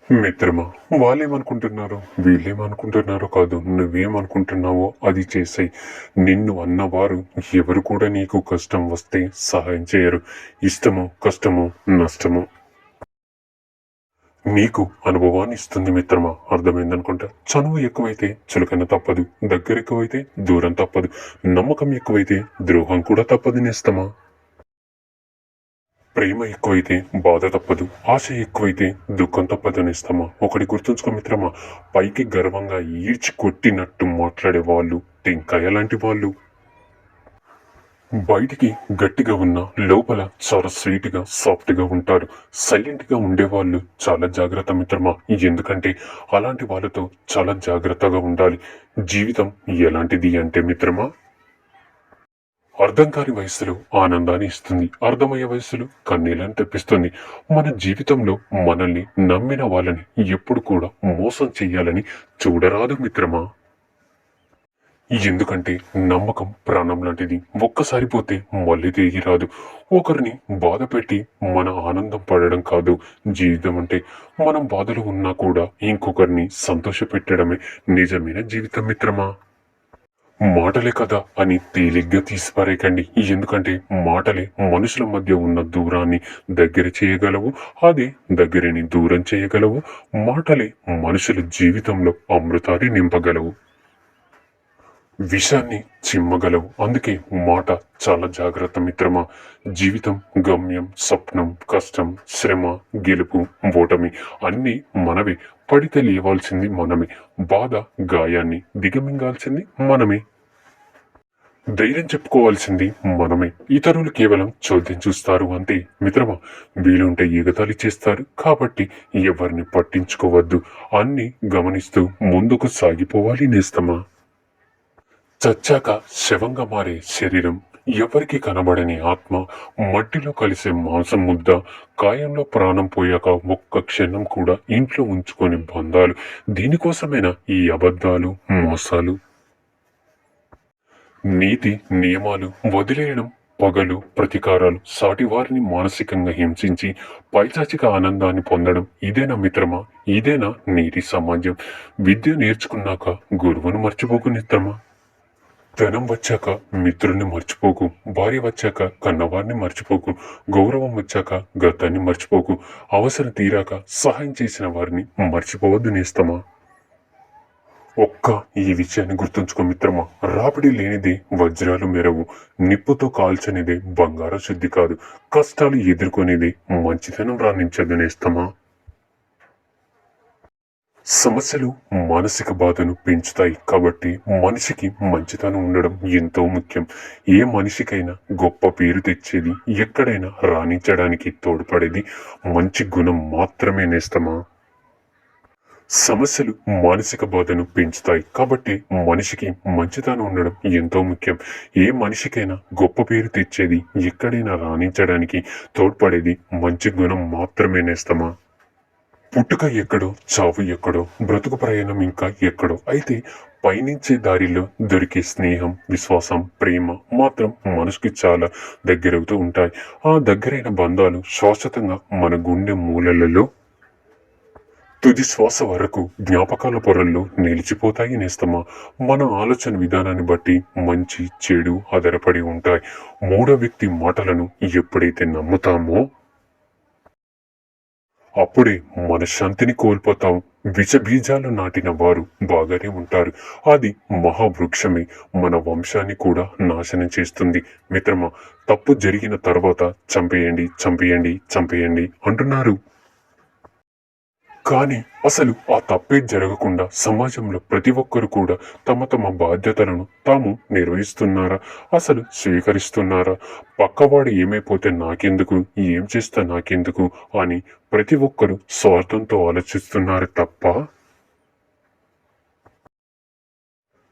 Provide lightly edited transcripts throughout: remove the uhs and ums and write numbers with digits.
మిత్రమా, వాళ్ళేమనుకుంటున్నారో వీళ్ళేమనుకుంటున్నారో కాదు, నువ్వేమనుకుంటున్నావో అది చేసేయ్. నిన్ను అన్నవారు ఎవరు కూడా నీకు కష్టం వస్తే సహాయం చేయరు. ఇష్టమో కష్టమో నష్టమో నీకు అనుభవాన్ని ఇస్తుంది మిత్రమా. అర్థమైందనుకుంటా. చనువు ఎక్కువైతే చులకన తప్పదు, దగ్గర ఎక్కువైతే దూరం తప్పదు, నమ్మకం ఎక్కువైతే ద్రోహం కూడా తప్పదు నేస్తమా. ప్రేమ ఎక్కువైతే బాధ తప్పదు, ఆశ ఎక్కువైతే దుఃఖం తప్పదు నేస్తమా. ఒకటి గుర్తుంచుకో మిత్రమా, పైకి గర్వంగా ఈడ్చి కొట్టినట్టు మాట్లాడే వాళ్ళు టెంకాయ లాంటి వాళ్ళు. బయటికి గట్టిగా ఉన్న లోపల చాలా స్వీట్ గా సాఫ్ట్ గా ఉంటారు. సైలెంట్ గా ఉండేవాళ్ళు చాలా జాగ్రత్త మిత్రమా. ఎందుకంటే అలాంటి వాళ్ళతో చాలా జాగ్రత్తగా ఉండాలి. జీవితం ఎలాంటిది అంటే మిత్రమా, అర్థం కాని వయస్సులో ఆనందాన్ని ఇస్తుంది, అర్థమయ్యే వయస్సులో కన్నీళ్లను తెప్పిస్తుంది. మన జీవితంలో మనల్ని నమ్మిన వాళ్ళని ఎప్పుడు కూడా మోసం చెయ్యాలని చూడరాదు మిత్రమా. ఎందుకంటే నమ్మకం ప్రాణం లాంటిది, ఒక్కసారి పోతే మళ్ళీ తిరిగి రాదు. ఒకరిని బాధ పెట్టి మన ఆనందం పడడం కాదు జీవితం అంటే. మనం బాధలో ఉన్నా కూడా ఇంకొకరిని సంతోష పెట్టడమే నిజమైన జీవితం మిత్రమా. మాటలే కదా అని తేలిగ్గా తీసిపారేయకండి. ఎందుకంటే మాటలే మనుషుల మధ్య ఉన్న దూరాన్ని దగ్గర చేయగలవు, అదే దగ్గరని దూరం చేయగలవు. మాటలే మనుషుల జీవితంలో అమృతాన్ని నింపగలవు, విషాన్ని చిమ్మగలవు. అందుకే మాట చాలా జాగ్రత్త మిత్రమా. జీవితం గమ్యం, స్వప్నం, కష్టం, శ్రమ, గెలుపు, ఓటమి అన్నీ మనమే. పడితే లేవాల్సింది మనమే, బాధ గాయాన్ని దిగమింగాల్సింది మనమే, ధైర్యం చెప్పుకోవాల్సింది మనమే. ఇతరులు కేవలం చోద్యం చూస్తారు అంతే మిత్రమా. వీలుంటే ఎగతాళి చేస్తారు, కాబట్టి ఎవరిని పట్టించుకోవద్దు. అన్ని గమనిస్తూ ముందుకు సాగిపోవాలి నేస్తమా. చచ్చాక శవంగా మారే శరీరం, ఎవరికి కనబడని ఆత్మ, మట్టిలో కలిసే మాంసం ముద్ద, కాయంలో ప్రాణం పోయాక ఒక్క క్షణం కూడా ఇంట్లో ఉంచుకొని బంధాలు. దీనికోసమైనా ఈ అబద్ధాలు, మోసాలు. నీతి నియమాలు వదిలేయడం, పగలు, ప్రతీకారాలు, సాటివారిని మానసికంగా హింసించి పైశాచిక ఆనందాన్ని పొందడం ఇదేనా మిత్రమా? ఇదేనా నీతి సమాజం? విద్య నేర్చుకున్నాక గురువును మర్చిపోకు మిత్రమా. ధనం వచ్చాక మిత్రుల్ని మర్చిపోకు, భార్య వచ్చాక కన్నవారిని మర్చిపోకు, గౌరవం వచ్చాక గతాన్ని మర్చిపోకు, అవసరం తీరాక సహాయం చేసిన వారిని మర్చిపోవద్దు నేస్తమా. ఒక్క ఈ విషయాన్ని గుర్తుంచుకో మిత్రమా. రాపిడి లేనిదే వజ్రాలు మెరవు, నిప్పుతో కాల్చనిదే బంగారం శుద్ధి కాదు, కష్టాలు ఎదుర్కొనేదే మంచితనం రాణించదు నేస్తమా. సమస్యలు మానసిక బాధను పెంచుతాయి, కాబట్టి మనిషికి మంచితనం ఉండడం ఎంతో ముఖ్యం. ఏ మనిషికైనా గొప్ప పేరు తెచ్చేది, ఎక్కడైనా రాణించడానికి తోడ్పడేది మంచి గుణం మాత్రమే నేస్తమా. సమస్యలు మానసిక బాధను పెంచుతాయి, కాబట్టి మనిషికి మంచితనం ఉండడం ఎంతో ముఖ్యం. ఏ మనిషికైనా గొప్ప పేరు తెచ్చేది, ఎక్కడైనా రాణించడానికి తోడ్పడేది మంచి గుణం మాత్రమే నేస్తమా. పుట్టుక ఎక్కడో, చావు ఎక్కడో, బ్రతుకు ప్రయాణం ఇంకా ఎక్కడో. అయితే పయనించే దారిలో దొరికే స్నేహం, విశ్వాసం, ప్రేమ మాత్రం మనసుకి చాలా దగ్గరవుతూ ఉంటాయి. ఆ దగ్గరైన బంధాలు శాశ్వతంగా మన గుండె మూలలలో తుది శ్వాస వరకు జ్ఞాపకాల పొరల్లో నిలిచిపోతాయి నేస్తమా. మన ఆలోచన విధానాన్ని బట్టి మంచి చెడు ఆధారపడి ఉంటాయి. మూడో వ్యక్తి మాటలను ఎప్పుడైతే నమ్ముతామో అప్పుడే మనశ్శాంతిని కోల్పోతాం. విషబీజాలు నాటిన వారు బాగానే ఉంటారు, అది మహావృక్షమే మన వంశాన్ని కూడా నాశనం చేస్తుంది మిత్రమా. తప్పు జరిగిన తర్వాత చంపేయండి, చంపేయండి, చంపేయండి అంటున్నారు, కానీ అసలు ఆ తప్పే జరగకుండా సమాజంలో ప్రతి ఒక్కరు కూడా తమ తమ బాధ్యతలను తాము నిర్వహిస్తున్నారా, అసలు స్వీకరిస్తున్నారా? పక్కవాడు ఏమైపోతే నాకెందుకు, ఏం చేస్తా నాకెందుకు అని ప్రతి ఒక్కరు స్వార్థంతో ఆలోచిస్తున్నారు తప్ప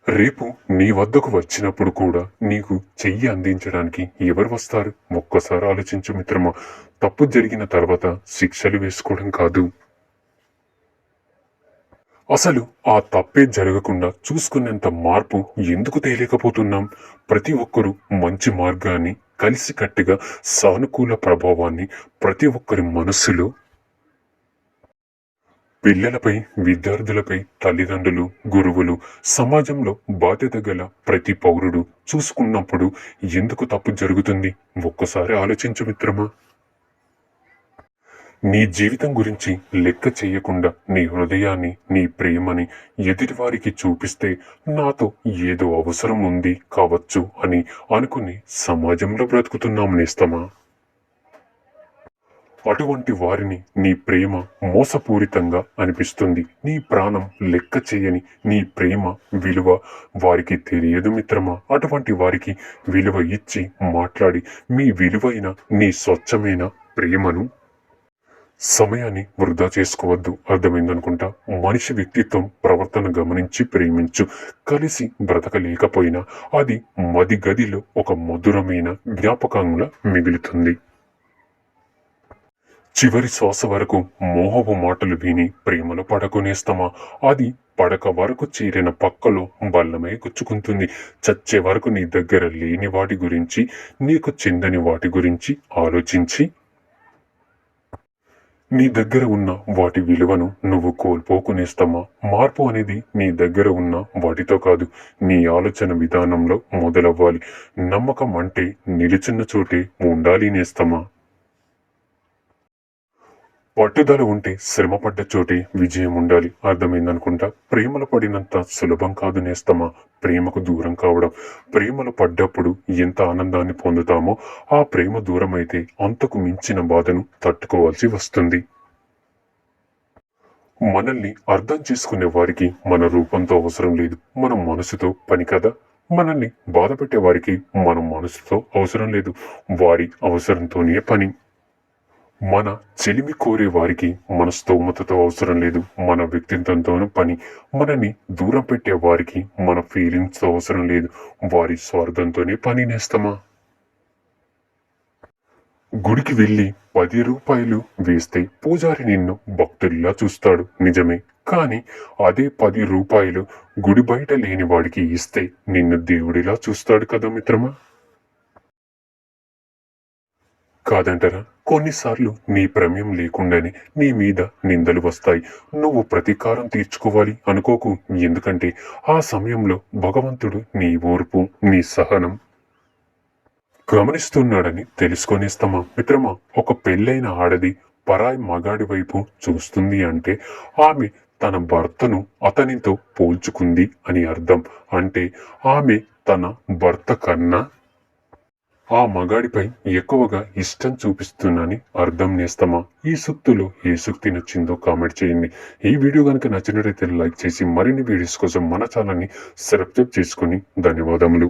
రేపు నీ వద్దకు వచ్చినప్పుడు కూడా నీకు చెయ్యి అందించడానికి ఎవరు వస్తారు? ఒక్కసారి ఆలోచించు మిత్రమా. తప్పు జరిగిన తర్వాత శిక్షలు వేసుకోవడం కాదు, అసలు ఆ తప్పే జరగకుండా చూసుకునేంత మార్పు ఎందుకు తేలేకపోతున్నాం? ప్రతి ఒక్కరూ మంచి మార్గాన్ని, కలిసికట్టుగా సానుకూల ప్రభావాన్ని ప్రతి ఒక్కరి మనస్సులో పిల్లలపై, విద్యార్థులపై తల్లిదండ్రులు, గురువులు, సమాజంలో బాధ్యత గల ప్రతి పౌరుడు చూసుకున్నప్పుడు ఎందుకు తప్పు జరుగుతుంది? ఒక్కసారి ఆలోచించు మిత్రమా. నీ జీవితం గురించి లెక్క చేయకుండా నీ హృదయాన్ని, నీ ప్రేమని ఎదుటివారికి చూపిస్తే నాతో ఏదో అవసరం ఉంది కావచ్చు అని అనుకుని సమాజంలో బ్రతుకుతున్నాం నేస్తమా. అటువంటి వారిని నీ ప్రేమ మోసపూరితంగా అనిపిస్తుంది. నీ ప్రాణం లెక్క చేయని నీ ప్రేమ విలువ వారికి తెలియదు మిత్రమా. అటువంటి వారికి విలువ ఇచ్చి మాట్లాడి మీ విలువైన, నీ స్వచ్ఛమైన ప్రేమను, సమయాన్ని వృధా చేసుకోవద్దు. అర్థమైందనుకుంటా. మనిషి వ్యక్తిత్వం, ప్రవర్తన గమనించి ప్రేమించు. కలిసి బ్రతకలేకపోయినా అది మది గదిలో ఒక మధురమైన జ్ఞాపకంగా మిగులుతుంది. చివరి శ్వాస వరకు మోహపు మాటలు విని ప్రేమలో పడకునేస్తామా. అది పడక వరకు చేరిన పక్కలో బల్లమై గుచ్చుకుంటుంది. చచ్చే వరకు నీ దగ్గర లేని వాటి గురించి, నీకు చెందని వాటి గురించి ఆలోచించి నీ దగ్గర ఉన్న వాటి విలువను నువ్వు కోల్పోకునేస్తామా. మార్పు అనేది నీ దగ్గర ఉన్న వాటితో కాదు, నీ ఆలోచన విధానంలో మొదలవ్వాలి. నమ్మకం అంటే నిలిచిన చోటే ఉండాలి నేస్తమా. పట్టుదల ఉంటే శ్రమపడ్డ చోటే విజయం ఉండాలి. అర్థమైందనుకుంటా. ప్రేమలో పడినంత సులభం కాదు నేస్తమా ప్రేమకు దూరం కావడం. ప్రేమలో పడ్డప్పుడు ఎంత ఆనందాన్ని పొందుతామో, ఆ ప్రేమ దూరమైతే అంతకు మించిన బాధను తట్టుకోవాల్సి వస్తుంది. మనల్ని అర్థం చేసుకునే వారికి మన రూపంతో అవసరం లేదు, మన మనసుతో పని కదా. మనల్ని బాధ పెట్టే వారికి మన మనసుతో అవసరం లేదు, వారి అవసరంతోనే పని. మన చెలిమి కోరే వారికి మన స్తోమతతో అవసరం లేదు, మన వ్యక్తిత్వంతోనూ పని. మనని దూరం పెట్టే వారికి మన ఫీలింగ్స్తో అవసరం లేదు, వారి స్వార్థంతోనే పని నేస్తమా. గుడికి వెళ్ళి 10 రూపాయలు వేస్తే పూజారి నిన్ను భక్తుల్లా చూస్తాడు, నిజమే. కానీ అదే 10 రూపాయలు గుడి బయట లేని వాడికి ఇస్తే నిన్ను దేవుడిలా చూస్తాడు కదా మిత్రమా. కాదంటారా. కొన్నిసార్లు నీ ప్రమేయం లేకుండానే నీ మీద నిందలు వస్తాయి. నువ్వు ప్రతీకారం తీర్చుకోవాలి అనుకోకు. ఎందుకంటే ఆ సమయంలో భగవంతుడు నీ ఓర్పు, నీ సహనం గమనిస్తున్నాడని తెలుసుకొనిస్తామా మిత్రమా. ఒక పెళ్ళైన ఆడది పరాయి మగాడి వైపు చూస్తుంది అంటే ఆమె తన భర్తను అతనితో పోల్చుకుంది అని అర్థం. అంటే ఆమె తన భర్త కన్నా ఆ మగాడిపై ఎక్కువగా ఇష్టం చూపిస్తున్నాని అర్థం నేస్తమా. ఈ సూక్తులో ఏ సూక్తి నచ్చిందో కామెంట్ చేయండి. ఈ వీడియో కనుక నచ్చినట్లయితే లైక్ చేసి మరిన్ని వీడియోస్ కోసం మన ఛానల్ని సబ్స్క్రైబ్ చేసుకుని ధన్యవాదములు.